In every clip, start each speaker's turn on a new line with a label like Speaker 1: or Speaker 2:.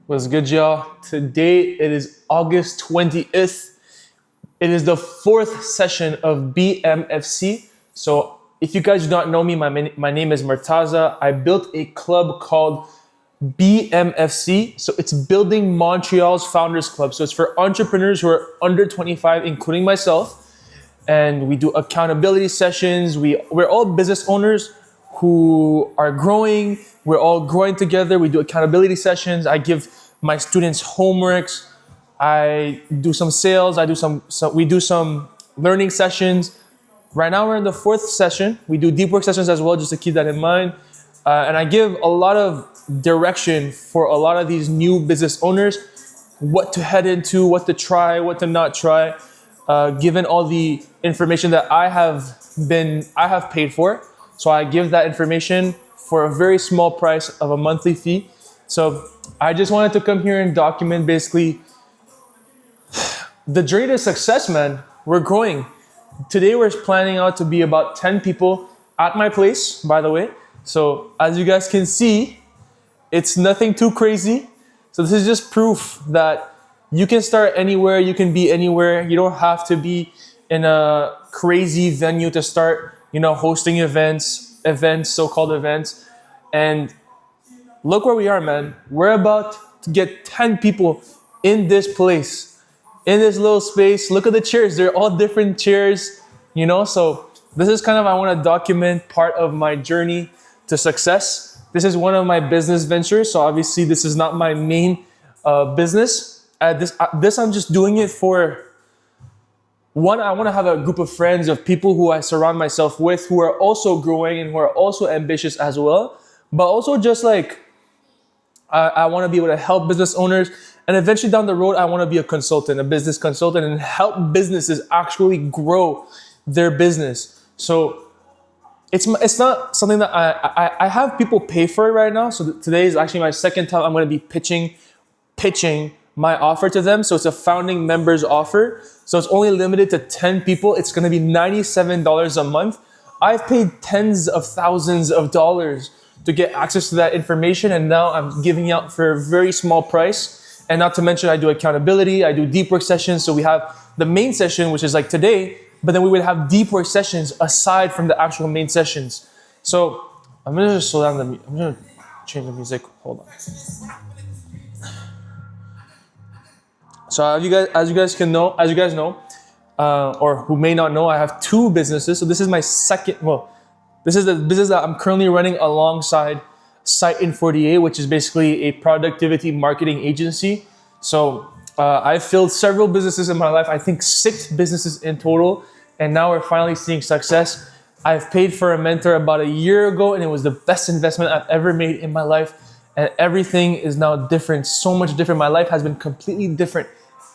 Speaker 1: What's good, y'all? Today it is August 20th. It is the fourth session of BMFC. So if you guys do not know me, my name is Murtaza. I built a club called BMFC. So it's Building Montreal's Founders Club. So it's for entrepreneurs who are under 25, including myself. And we do accountability sessions. We're all business owners who are growing. We're all growing together. We do accountability sessions. I give my students homeworks. I do some sales. We do some learning sessions. Right now we're in the fourth session. We do deep work sessions as well, just to keep that in mind. And I give a lot of direction for a lot of these new business owners, what to head into, what to try, what to not try, given all the information that I have paid for. So I give that information for a very small price of a monthly fee. So I just wanted to come here and document basically the journey to success, man. We're growing. Today we're planning out to be about 10 people at my place, by the way. So as you guys can see, it's nothing too crazy. So this is just proof that you can start anywhere, you can be anywhere. You don't have to be in a crazy venue to start, hosting events, so-called events. And look where we are, man. We're about to get 10 people in this place, in this little space. Look at the chairs. They're all different chairs, So this is I want to document part of my journey to success. This is one of my business ventures. So obviously this is not my main business. This I'm just doing it for, one, I want to have a group of friends, of people who I surround myself with, who are also growing and who are also ambitious as well. But also just I want to be able to help business owners. And eventually down the road, I want to be a consultant, a business consultant, and help businesses actually grow their business. So it's not something that I have people pay for it right now. So today is actually my second time I'm going to be pitching my offer to them. So it's a founding members offer. So it's only limited to 10 people. It's going to be $97 a month. I've paid tens of thousands of dollars to get access to that information. And now I'm giving out for a very small price. And not to mention, I do accountability. I do deep work sessions. So we have the main session, which is like today, but then we would have deep work sessions aside from the actual main sessions. So I'm going to just slow down I'm going to change the music. Hold on. So as you guys know, or who may not know, I have two businesses. So this is my second, this is the business that I'm currently running alongside Site in 48, which is basically a productivity marketing agency. So I've filled several businesses in my life, I think 6 businesses in total. And now we're finally seeing success. I've paid for a mentor about a year ago, and it was the best investment I've ever made in my life. And everything is now different, so much different. My life has been completely different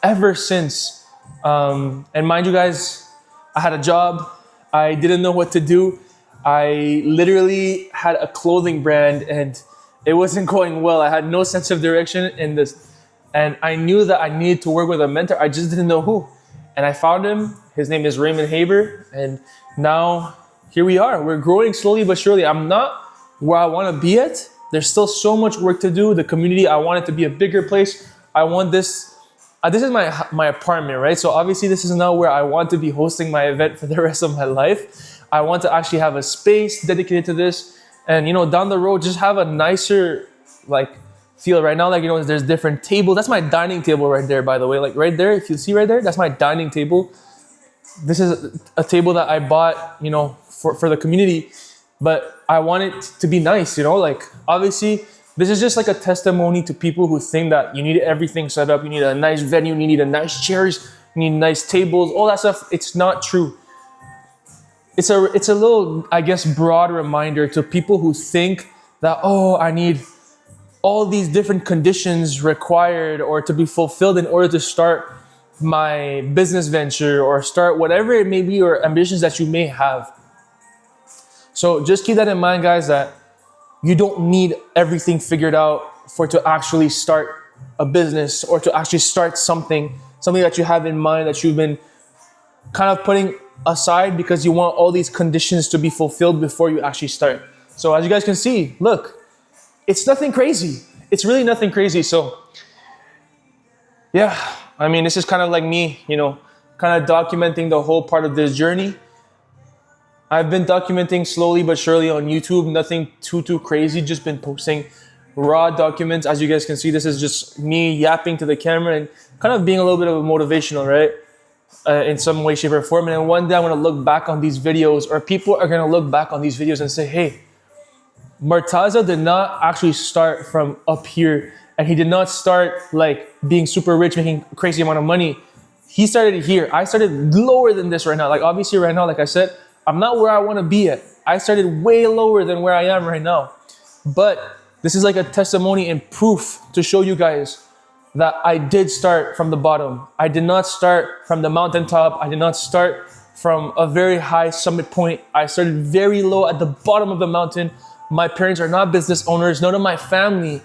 Speaker 1: ever since. And mind you guys, I had a job. I didn't know what to do. I literally had a clothing brand and it wasn't going well. I had no sense of direction in this. And I knew that I needed to work with a mentor. I just didn't know who. And I found him. His name is Raymond Haber. And now here we are. We're growing slowly but surely. I'm not where I want to be at. There's still so much work to do. The community, I want it to be a bigger place. I want this. This is my apartment, right? So obviously this is now where I want to be hosting my event for the rest of my life. I want to actually have a space dedicated to this. And, down the road, just have a nicer, feel. Right now, there's different tables. That's my dining table right there, by the way. Right there, if you see right there, that's my dining table. This is a table that I bought, for the community. But I want it to be nice, obviously this is just like a testimony to people who think that you need everything set up. You need a nice venue, you need a nice chairs, you need nice tables, all that stuff. It's not true. It's a little, I guess, broad reminder to people who think that, I need all these different conditions required or to be fulfilled in order to start my business venture or start whatever it may be or ambitions that you may have. So just keep that in mind, guys, that you don't need everything figured out to actually start a business or to actually start something that you have in mind that you've been kind of putting aside because you want all these conditions to be fulfilled before you actually start. So as you guys can see, look, it's nothing crazy. It's really nothing crazy. So yeah, I mean, this is kind of like me, kind of documenting the whole part of this journey. I've been documenting slowly but surely on YouTube, nothing too crazy, just been posting raw documents. As you guys can see, this is just me yapping to the camera and kind of being a little bit of a motivational, right? In some way, shape, or form. And then one day I'm gonna look back on these videos, or people are gonna look back on these videos and say, hey, Murtaza did not actually start from up here, and he did not start like being super rich, making a crazy amount of money. He started here. I started lower than this right now. Like obviously right now, like I said, I'm not where I want to be at. I started way lower than where I am right now. But this is like a testimony and proof to show you guys that I did start from the bottom. I did not start from the mountaintop. I did not start from a very high summit point. I started very low at the bottom of the mountain. My parents are not business owners. None of my family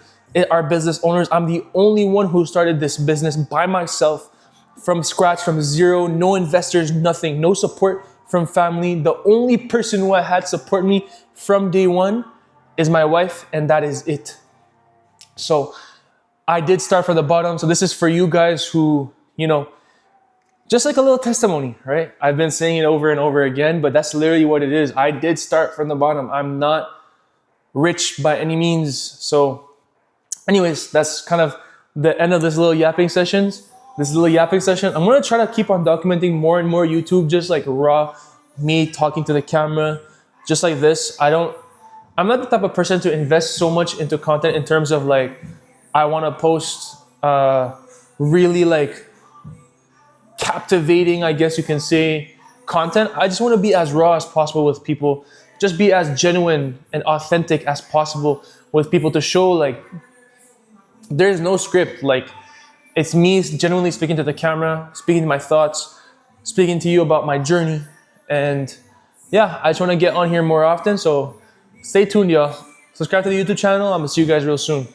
Speaker 1: are business owners. I'm the only one who started this business by myself from scratch, from zero, no investors, nothing, no support from family. The only person who I had support me from day one is my wife, and that is it. So I did start from the bottom. So this is for you guys who, just like a little testimony, right? I've been saying it over and over again, but that's literally what it is. I did start from the bottom. I'm not rich by any means. So anyways, that's kind of the end of this little yapping session. I'm going to try to keep on documenting more and more YouTube, just like raw, me talking to the camera, just like this. I'm not the type of person to invest so much into content in terms of like, I want to post really like captivating, I guess you can say, content. I just want to be as raw as possible with people, just be as genuine and authentic as possible with people to show like there's no script. Like it's me genuinely speaking to the camera, speaking to my thoughts, speaking to you about my journey. And yeah, I just want to get on here more often. So stay tuned, y'all. Subscribe to the YouTube channel. I'm going to see you guys real soon.